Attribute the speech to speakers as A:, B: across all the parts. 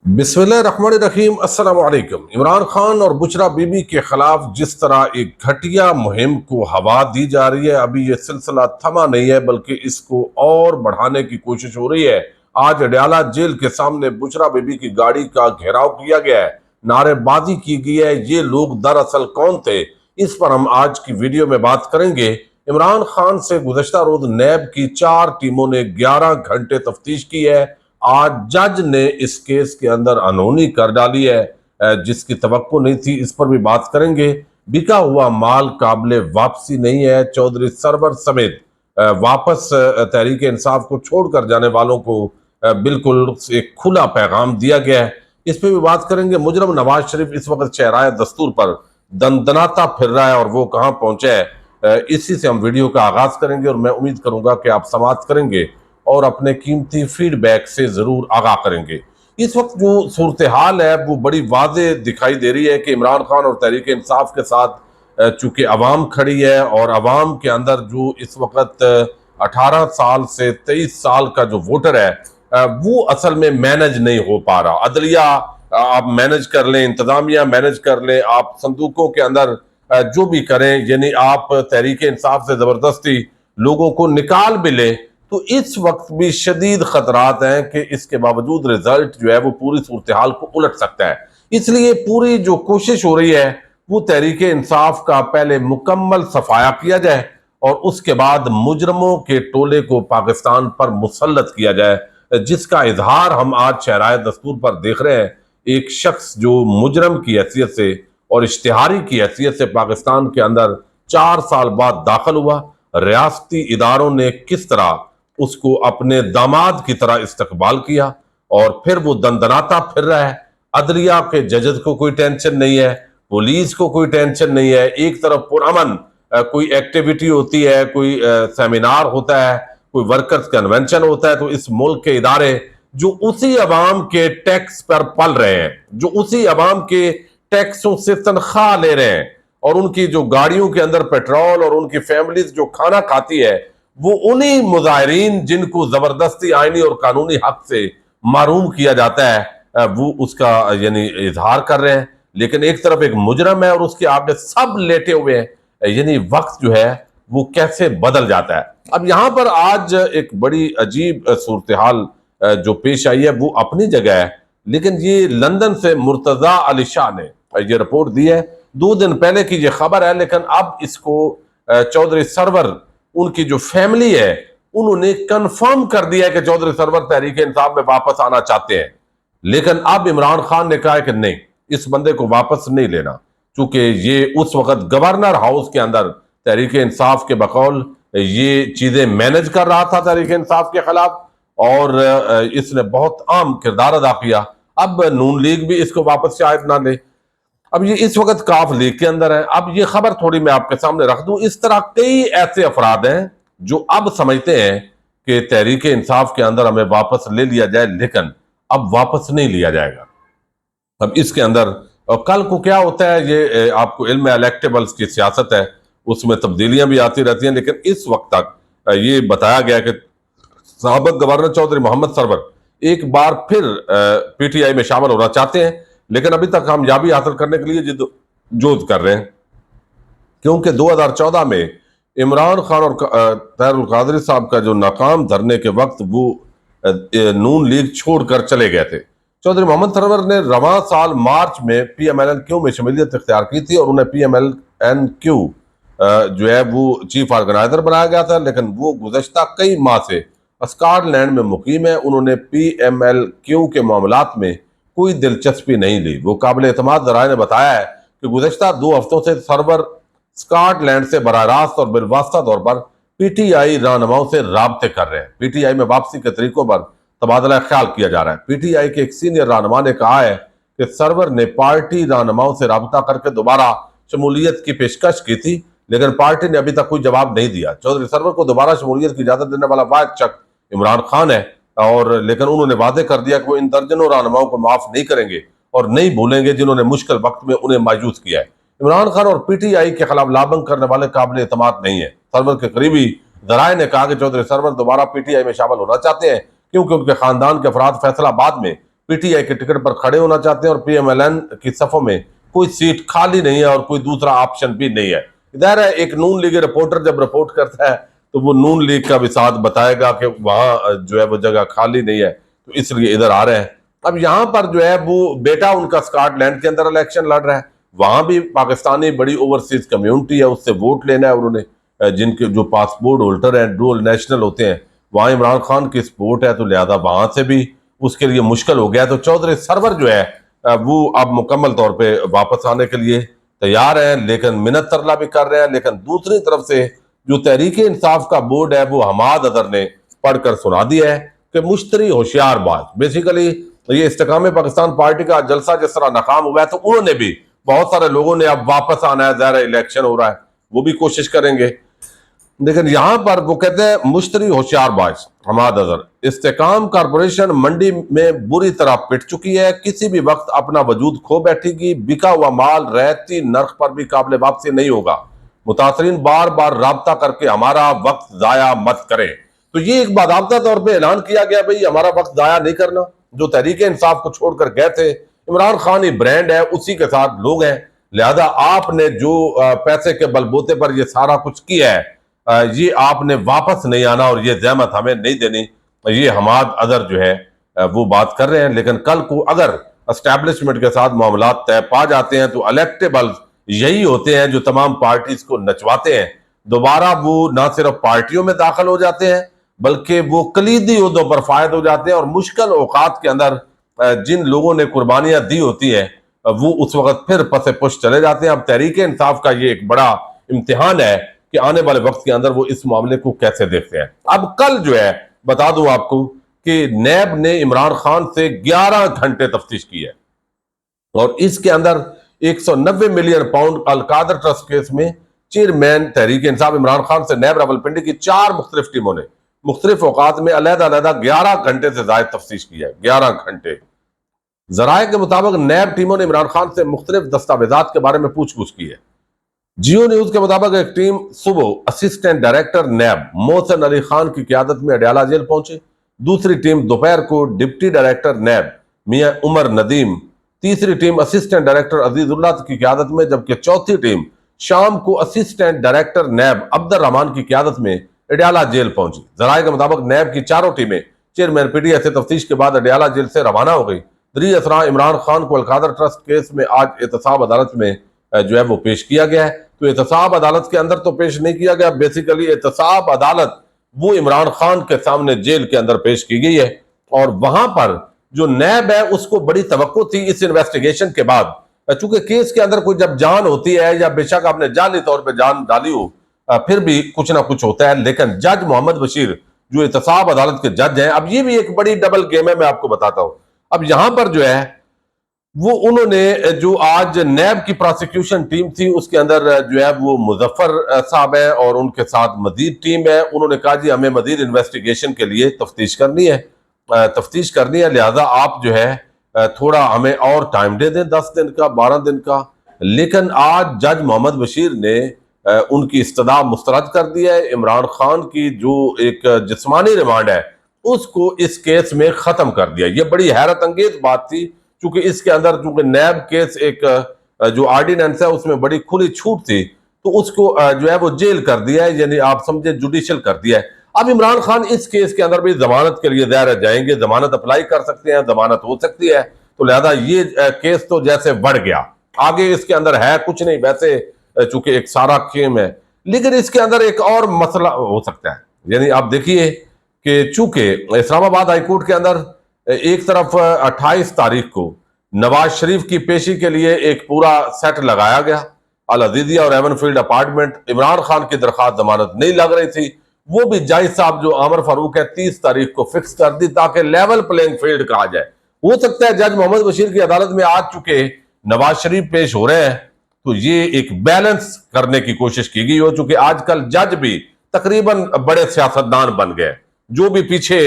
A: बिस्मिल्लाहिर्रहमानिर्रहीम। अस्सलाम वालेकुम। इमरान खान और बुशरा बीबी के खिलाफ जिस तरह एक घटिया मुहिम को हवा दी जा रही है, अभी ये सिलसिला थमा नहीं है बल्कि इसको और बढ़ाने की कोशिश हो रही है। आज अडयाला जेल के सामने बुशरा बीबी की गाड़ी का घेराव किया गया है, नारेबाजी की गई है। ये लोग दरअसल कौन थे, इस पर हम आज की वीडियो में बात करेंगे। इमरान खान से गुज़श्ता रोज नैब की 4 टीमों ने 11 घंटे तफ्तीश की है। आज जज ने इस केस के अंदर अनहोनी कर डाली है, जिसकी तवक्को नहीं थी, इस पर भी बात करेंगे। बिका हुआ माल काबिले वापसी नहीं है। चौधरी सरवर समेत वापस तहरीक इंसाफ को छोड़कर जाने वालों को बिल्कुल एक खुला पैगाम दिया गया है। इस पर भी बात करेंगे। मुजरम नवाज शरीफ इस वक्त शहराय दस्तूर पर दंदनाता फिर रहा है और वो कहाँ पहुंचा है, इसी से हम वीडियो का आगाज करेंगे और मैं उम्मीद करूंगा कि आप समाअत करेंगे और अपने कीमती फीडबैक से जरूर आगाह करेंगे। इस वक्त जो सूरत हाल है वो बड़ी वाज़ेह दिखाई दे रही है कि इमरान खान और तहरीक इंसाफ के साथ चूंकि अवाम खड़ी है और अवाम के अंदर जो इस वक्त 18 साल से 23 साल का जो वोटर है, वो असल में मैनेज नहीं हो पा रहा। अदलिया आप मैनेज कर लें, इंतजामिया मैनेज कर लें, आप संदूकों के अंदर जो भी करें, यानी आप तहरीक इंसाफ से जबरदस्ती लोगों को निकाल भी लें, तो इस वक्त भी शदीद खतरात हैं कि इसके बावजूद रिजल्ट जो है वो पूरी सूरत हाल को उलट सकता है। इसलिए पूरी जो कोशिश हो रही है वो तहरीक इंसाफ का पहले मुकम्मल सफाया किया जाए और उसके बाद मुजरमों के टोले को पाकिस्तान पर मुसल्लत किया जाए, जिसका इजहार हम आज शहराय दस्तूर पर देख रहे हैं। एक शख्स जो मुजरम की हैसियत से और इश्तिहारी की हैसियत से पाकिस्तान के अंदर 4 साल बाद दाखिल हुआ, रियासती इदारों ने किस तरह उसको अपने दामाद की तरह इस्तकबाल किया और फिर वो दंदनाता फिर रहा है। अदलिया के जजेस को कोई टेंशन नहीं है, पुलिस को कोई टेंशन नहीं है। एक तरफ पुरअमन कोई एक्टिविटी होती है, कोई सेमिनार होता है, कोई वर्कर्स कन्वेंशन होता है, तो इस मुल्क के इदारे जो उसी अवाम के टैक्स पर पल रहे हैं, जो उसी अवाम के टैक्सों से तनख्वाह ले रहे हैं और उनकी जो गाड़ियों के अंदर पेट्रोल और उनकी फैमिलीज जो खाना खाती है, वो उन्हीं मुजाहिरीन जिनको जबरदस्ती आईनी और कानूनी हक से महरूम किया जाता है, वो उसका यानी इजहार कर रहे हैं। लेकिन एक तरफ एक मुजरम है और उसके आगे सब लेटे हुए हैं। यानी वक्त जो है वो कैसे बदल जाता है। अब यहाँ पर आज एक बड़ी अजीब सूरत हाल जो पेश आई है वो अपनी जगह है, लेकिन ये लंदन से मुर्तजा अली शाह ने ये रिपोर्ट दी है। 2 दिन पहले की ये खबर है, लेकिन अब इसको चौधरी सरवर, उनकी जो फैमिली है, उन्होंने कंफर्म कर दिया है कि चौधरी सरवर तहरीक इंसाफ में वापस आना चाहते हैं। लेकिन अब इमरान खान ने कहा है कि नहीं, इस बंदे को वापस नहीं लेना, क्योंकि ये उस वक्त गवर्नर हाउस के अंदर तहरीक इंसाफ के बकौल ये चीजें मैनेज कर रहा था तहरीक इंसाफ के खिलाफ और इसने बहुत अहम किरदार अदा किया। अब नून लीग भी इसको वापस शायद ना ले। अब ये इस वक्त काफ लीग के अंदर है। अब ये खबर थोड़ी मैं आपके सामने रख दूं। इस तरह कई ऐसे अफराद हैं जो अब समझते हैं कि तहरीक इंसाफ के अंदर हमें वापस ले लिया जाए, लेकिन अब वापस नहीं लिया जाएगा। अब इसके अंदर और कल को क्या होता है, ये आपको इल्म इलेक्टेबल्स की सियासत है, उसमें तब्दीलियां भी आती रहती हैं। लेकिन इस वक्त तक ये बताया गया कि साबिक गवर्नर चौधरी मोहम्मद सरवर एक बार फिर पीटीआई में शामिल होना चाहते हैं, लेकिन अभी तक कामयाबी हासिल करने के लिए जिद्दोजहद कर रहे हैं, क्योंकि 2014 में इमरान खान और ताहिरुल कादरी साहब का जो नाकाम धरने के वक्त वो नून लीग छोड़कर चले गए थे। चौधरी मोहम्मद सरवर ने रवां साल मार्च में PMLN-Q में शमूलियत इख्तियार की थी और उन्हें PMLN-Q जो है वो चीफ ऑर्गेनाइजर बनाया गया था, लेकिन वो गुज़श्ता कई माह से स्कॉटलैंड में मुकीम है। उन्होंने PML-Q के मामलात में कोई दिलचस्पी नहीं ली। वो काबिल एतमाद ज़राए ने बताया है कि गुज़श्ता 2 हफ्तों से सरवर स्कॉटलैंड से बराह रास्त और बिलवास्ता तौर पर PTI रहनुमाओं से राब्ते कर रहे हैं। PTI में वापसी के तरीकों पर तबादला ख्याल किया जा रहा है। PTI के एक सीनियर रहनुमा ने कहा है कि सरवर ने पार्टी रहनुमाओं से राब्ता करके दोबारा शमूलियत की पेशकश की थी, लेकिन पार्टी ने अभी तक कोई जवाब नहीं दिया। चौधरी सरवर को दोबारा शमूलियत की इजाजत देने वाला वाहिद शख्स इमरान खान है, और लेकिन उन्होंने वादे कर दिया कि वो इन दर्जनों रहनुमाओं को माफ नहीं करेंगे और नहीं भूलेंगे जिन्होंने मुश्किल वक्त में उन्हें मायूस किया है। इमरान खान और PTI के खिलाफ लाबंग करने वाले काबिल एतमाद नहीं है। सरवर के करीबी ज़राए ने कहा कि चौधरी सरवर दोबारा PTI में शामिल होना चाहते हैं, क्योंकि उनके खानदान के अफराद फैसलाबाद में पी टी आई के टिकट पर खड़े होना चाहते हैं और PMLN की सफों में कोई सीट खाली नहीं है और कोई दूसरा ऑप्शन भी नहीं है। इधर है एक नून लीग रिपोर्टर जब रिपोर्ट करता है तो वो नून लीग का भी साथ बताएगा कि वहां जो है वो जगह खाली नहीं है, तो इसलिए इधर आ रहे हैं। अब यहाँ पर जो है वो बेटा उनका स्कॉटलैंड के अंदर इलेक्शन लड़ रहा है, वहां भी पाकिस्तानी बड़ी ओवरसीज कम्युनिटी है, उससे वोट लेना है उन्होंने। जिनके जो पासपोर्ट होल्डर हैं, डुअल नेशनल होते हैं, वहां इमरान खान की सपोर्ट है, तो लिहाजा वहां से भी उसके लिए मुश्किल हो गया। तो चौधरी सरवर जो है वो अब मुकम्मल तौर पे वापस आने के लिए तैयार है, लेकिन मिन्नत तरला भी कर रहे हैं। लेकिन दूसरी तरफ से जो तहरीक इंसाफ का बोर्ड है वो हमाद अदर ने पढ़कर सुना दिया है कि मुश्तरी होशियारबाज, बेसिकली ये इस्तेकाम पाकिस्तान पार्टी का जलसा जिस तरह नाकाम हुआ है, तो उन्होंने भी बहुत सारे लोगों ने अब वापस आना है, ज़ाहिर इलेक्शन हो रहा है, वो भी कोशिश करेंगे। लेकिन यहां पर वो कहते हैं मुश्तरी होशियारबाज हमाद अजहर, इस्तेकाम कारपोरेशन मंडी में बुरी तरह पिट चुकी है, किसी भी वक्त अपना वजूद खो बैठेगी, बिका हुआ माल रहती नर्क पर भी काबिल वापसी नहीं होगा, मुतासरीन बार बार राब्ता करके हमारा वक्त जाया मत करें। तो ये एक बाकायदा तौर पर ऐलान किया गया भाई हमारा वक्त जाया नहीं करना। जो तहरीक इंसाफ को छोड़कर गए थे, इमरान खान ही ब्रांड है, उसी के साथ लोग हैं, लिहाजा आपने जो पैसे के बलबूते पर ये सारा कुछ किया है, ये आपने वापस नहीं आना और ये जहमत हमें नहीं देनी। ये हमाद अदर जो है वो बात कर रहे हैं। लेकिन कल को अगर एस्टैब्लिशमेंट के साथ मामला तय पा जाते हैं तो इलेक्टेबल यही होते हैं जो तमाम पार्टीज को नचवाते हैं। दोबारा वो ना सिर्फ पार्टियों में दाखिल हो जाते हैं बल्कि वो कलीदी उहदों पर फायद हो जाते हैं और मुश्किल औकात के अंदर जिन लोगों ने कुर्बानियां दी होती है वो उस वक्त फिर पसे पुश चले जाते हैं। अब तहरीक इंसाफ का ये एक बड़ा इम्तिहान है कि आने वाले वक्त के अंदर वो इस मामले को कैसे देखते हैं। अब कल जो है बता दूं आपको कि नैब ने इमरान खान से 11 घंटे तफ्तीश की है और इसके अंदर 190 million pound Al-Qadir trust case में चेयरमैन तहरीक इंसाफ इमरान खान से नैब रावलपिंडी की 4 मुख्तलिफ टीमों ने मुख्तलिफ औकात में अलग-अलग 11 घंटे से ज्यादा तफ्तीश की है। 11 घंटे। जराये के मुताबिक नैब टीमों ने इमरान खान से मुख्तलिफ दस्तावेजात के बारे में पूछपूछ की है। जियो न्यूज के मुताबिक एक टीम सुबह assistant director NAB Mohsin Ali Khan की क़यादत में अडयाला जेल पहुंची, दूसरी टीम दोपहर को डिप्टी डायरेक्टर नैब मियां उमर नदीम, तीसरी टीम असिस्टेंट डायरेक्टर अजीजुल्लाह की क़यादत में, जबकि चौथी टीम शाम को assistant director NAB Abdul Rahman की क़यादत में अडयाला जेल पहुंची। जराये के मुताबिक नैब की चारों टीमें चेयरमैन PTI से तफ्तीश के बाद अडयाला जेल से रवाना हो गई। 3 असरा इमरान खान को अलकादर ट्रस्ट केस में आज एहतसाब अदालत में जो है वो पेश किया गया है। तो एहतसाब अदालत के अंदर तो पेश नहीं किया गया, बेसिकली एहतसाब अदालत वो इमरान खान के सामने जेल के अंदर पेश की गई है और वहां पर जो नैब है उसको बड़ी तवक्को थी इस इन्वेस्टिगेशन के बाद, चूंकि केस के अंदर कोई जब जान होती है या बेशक आपने जाली तौर पर जान डाली हो फिर भी कुछ ना कुछ होता है। लेकिन जज मोहम्मद बशीर जो एहतसाब अदालत के जज हैं, अब ये भी एक बड़ी डबल गेम है, मैं आपको बताता हूं। अब यहां पर जो है वो उन्होंने जो आज नैब की प्रोसिक्यूशन टीम थी उसके अंदर जो है वो मुजफ्फर साहब है और उनके साथ मजीद टीम है। उन्होंने कहा जी हमें मजीद इन्वेस्टिगेशन के लिए तफ्तीश करनी है, लिहाजा आप जो है थोड़ा हमें और टाइम दे दें, 10 दिन का, 12 दिन का। लेकिन आज जज मोहम्मद बशीर ने उनकी इस्तदा मुस्तरद कर दिया है। इमरान खान की जो एक जिस्मानी रिमांड है उसको इस केस में खत्म कर दिया। ये बड़ी हैरत अंगेज बात थी क्योंकि इसके अंदर चूंकि नैब केस एक जो ऑर्डिनेंस है उसमें बड़ी खुली छूट थी, तो उसको जो है वो जेल कर दिया है, यानी आप समझे जुडिशियल कर दिया है। अब इमरान खान इस केस के अंदर भी जमानत के लिए दायर जाएंगे, जमानत अप्लाई कर सकते हैं, जमानत हो सकती है। तो लिहाजा ये केस तो जैसे बढ़ गया, आगे इसके अंदर है कुछ नहीं, वैसे चूंकि एक सारा खेम है। लेकिन इसके अंदर एक और मसला हो सकता है, यानी आप देखिए कि चूंकि इस्लामाबाद हाईकोर्ट के अंदर एक तरफ 28 तारीख को नवाज शरीफ की पेशी के लिए एक पूरा सेट लगाया गया, अल अजीजिया और एवनफील्ड अपार्टमेंट, इमरान खान की दरखास्त जमानत नहीं लग रही थी, वो भी जज साहब जो आमर फारूक है 30 तारीख को फिक्स कर दी ताकि लेवल प्लेइंग फील्ड कहा जाए। हो सकता है जज मोहम्मद बशीर की अदालत में आज चुके नवाज शरीफ पेश हो रहे हैं तो ये एक बैलेंस करने की कोशिश की गई हो, चूंकि आजकल जज भी तकरीबन बड़े सियासतदान बन गए, जो भी पीछे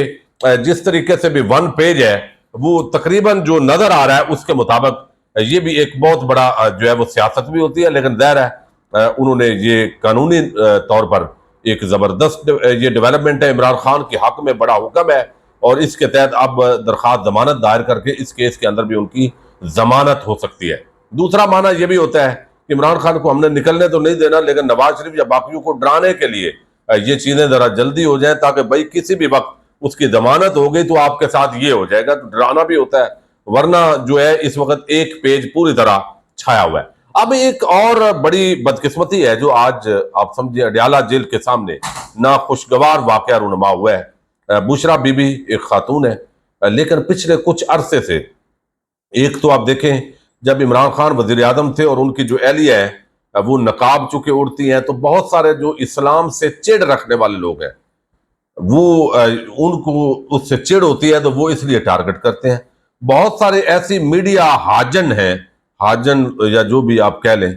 A: जिस तरीके से भी वन पेज है वो तकरीबन जो नजर आ रहा है उसके मुताबिक ये भी एक बहुत बड़ा जो है वो सियासत भी होती है। लेकिन ज़ाहिर है उन्होंने ये कानूनी तौर पर एक जबरदस्त ये डेवलपमेंट है, इमरान खान के हक में बड़ा हुक्म है اور اس کے تحت اب درخواست ضمانت دائر کر کے اس کیس کے اندر بھی ان کی ضمانت ہو سکتی ہے۔ دوسرا معنی یہ بھی ہوتا ہے کہ عمران خان کو ہم نے نکلنے تو نہیں دینا، لیکن نواز شریف یا باقیوں کو ڈرانے کے لیے یہ چیزیں ذرا جلدی ہو جائیں، تاکہ بھائی کسی بھی وقت اس کی ضمانت ہو گئی تو آپ کے ساتھ یہ ہو جائے گا، تو ڈرانا بھی ہوتا ہے۔ ورنہ جو ہے اس وقت ایک پیج پوری طرح چھایا ہوا ہے۔ اب ایک اور بڑی بدقسمتی ہے جو آج آپ سمجھیں اڈیالہ جیل کے سامنے ناخوشگوار واقعہ رونما ہوا ہے۔ بشرا بی بی ایک خاتون ہے، لیکن پچھلے کچھ عرصے سے ایک تو آپ دیکھیں جب عمران خان وزیر اعظم تھے اور ان کی جو اہلیہ ہے وہ نقاب چکے اڑتی ہیں، تو بہت سارے جو اسلام سے چڑ رکھنے والے لوگ ہیں وہ ان کو اس سے چڑ ہوتی ہے تو وہ اس لیے ٹارگٹ کرتے ہیں۔ بہت سارے ایسی میڈیا ہاجن ہیں، ہاجن یا جو بھی آپ کہہ لیں،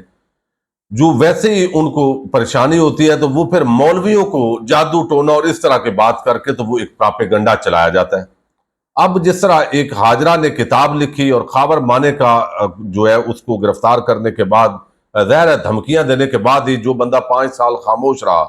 A: جو ویسے ہی ان کو پریشانی ہوتی ہے تو وہ پھر مولویوں کو جادو ٹونا اور اس طرح کی بات کر کے تو وہ ایک پراپیگنڈا چلایا جاتا ہے۔ اب جس طرح ایک حاجرہ نے کتاب لکھی اور خاور مانے کا جو ہے اس کو گرفتار کرنے کے بعد ظاہر ہے دھمکیاں دینے کے بعد ہی جو بندہ 5 سال خاموش رہا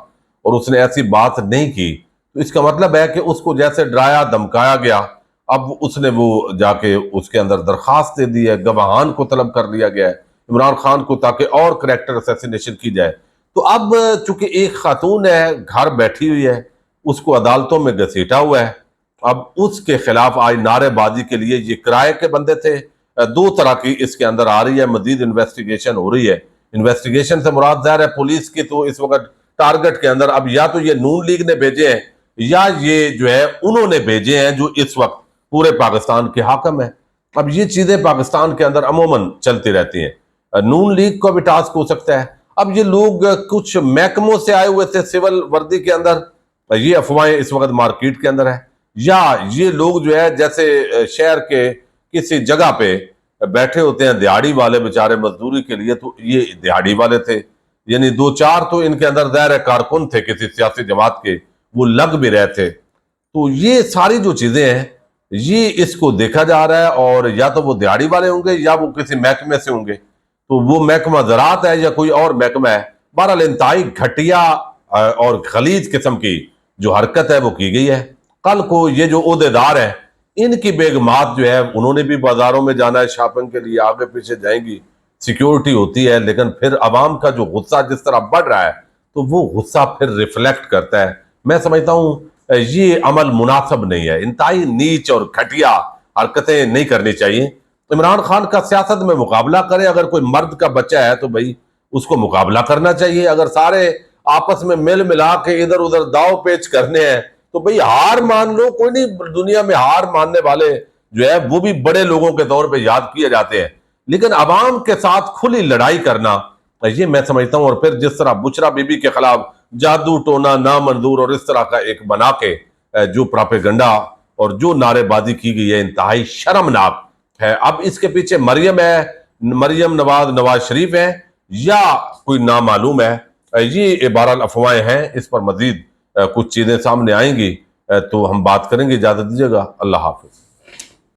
A: اور اس نے ایسی بات نہیں کی، تو اس کا مطلب ہے کہ اس کو جیسے ڈرایا دھمکایا گیا، اب اس نے وہ جا کے اس کے اندر درخواست دے دی ہے، گواہان کو طلب کر لیا گیا ہے عمران خان کو، تاکہ اور کریکٹر اسیسینیشن کی جائے۔ تو اب چونکہ ایک خاتون ہے گھر بیٹھی ہوئی ہے، اس کو عدالتوں میں گھسیٹا ہوا ہے، اب اس کے خلاف آج نعرے بازی کے لیے یہ کرائے کے بندے تھے۔ 2 طرح کی اس کے اندر آ رہی ہے، مزید انویسٹیگیشن ہو رہی ہے۔ انویسٹیگیشن سے مراد ظاہر ہے پولیس کی، تو اس وقت ٹارگٹ کے اندر اب یا تو یہ نون لیگ نے بھیجے ہیں یا یہ جو ہے انہوں نے بھیجے ہیں جو اس وقت پورے پاکستان کے حاکم ہیں۔ اب یہ چیزیں پاکستان کے اندر عموماً چلتی رہتی ہیں، نون لیگ کو بھی ٹاسک ہو سکتا ہے۔ اب یہ لوگ کچھ محکموں سے آئے ہوئے تھے سول وردی کے اندر، یہ افواہیں اس وقت مارکیٹ کے اندر ہے، یا یہ لوگ جو ہے جیسے شہر کے کسی جگہ پہ بیٹھے ہوتے ہیں دیہڑی والے بیچارے مزدوری کے لیے، تو یہ دیہڑی والے تھے، یعنی 2-4 تو ان کے اندر ظاہر کارکن تھے کسی سیاسی جماعت کے، وہ لگ بھی رہے تھے۔ تو یہ ساری جو چیزیں ہیں یہ اس کو دیکھا جا رہا ہے، اور یا تو وہ دیہڑی والے ہوں گے یا وہ کسی محکمے سے ہوں گے، تو وہ محکمہ زراعت ہے یا کوئی اور محکمہ ہے۔ بہرحال انتہائی گھٹیا اور غلیظ قسم کی جو حرکت ہے وہ کی گئی ہے۔ کل کو یہ جو عہدیدار ہیں ان کی بیگمات جو ہے انہوں نے بھی بازاروں میں جانا ہے شاپنگ کے لیے، آگے پیچھے جائیں گی، سیکیورٹی ہوتی ہے، لیکن پھر عوام کا جو غصہ جس طرح بڑھ رہا ہے تو وہ غصہ پھر ریفلیکٹ کرتا ہے۔ میں سمجھتا ہوں یہ عمل مناسب نہیں ہے، انتہائی نیچ اور گھٹیا حرکتیں نہیں کرنی چاہیے۔ عمران خان کا سیاست میں مقابلہ کرے، اگر کوئی مرد کا بچہ ہے تو بھائی اس کو مقابلہ کرنا چاہیے۔ اگر سارے آپس میں مل ملا کے ادھر ادھر داؤ پیچ کرنے ہیں تو بھئی ہار مان لو، کوئی نہیں، دنیا میں ہار ماننے والے جو ہے وہ بھی بڑے لوگوں کے طور پہ یاد کیے جاتے ہیں، لیکن عوام کے ساتھ کھلی لڑائی کرنا یہ میں سمجھتا ہوں، اور پھر جس طرح بشرا بی بی کے خلاف جادو ٹونا نامنظور اور اس طرح کا ایک بنا کے جو پراپیگنڈا اور جو نعرے بازی کی گئی ہے انتہائی شرمناک ہے۔ اب اس کے پیچھے مریم ہے، مریم نواز شریف ہے یا کوئی نامعلوم ہے، یہ بہرحال افواہیں ہیں، اس پر مزید کچھ چیزیں سامنے آئیں گی تو ہم بات کریں گے۔ اجازت دیجیے گا، اللہ حافظ۔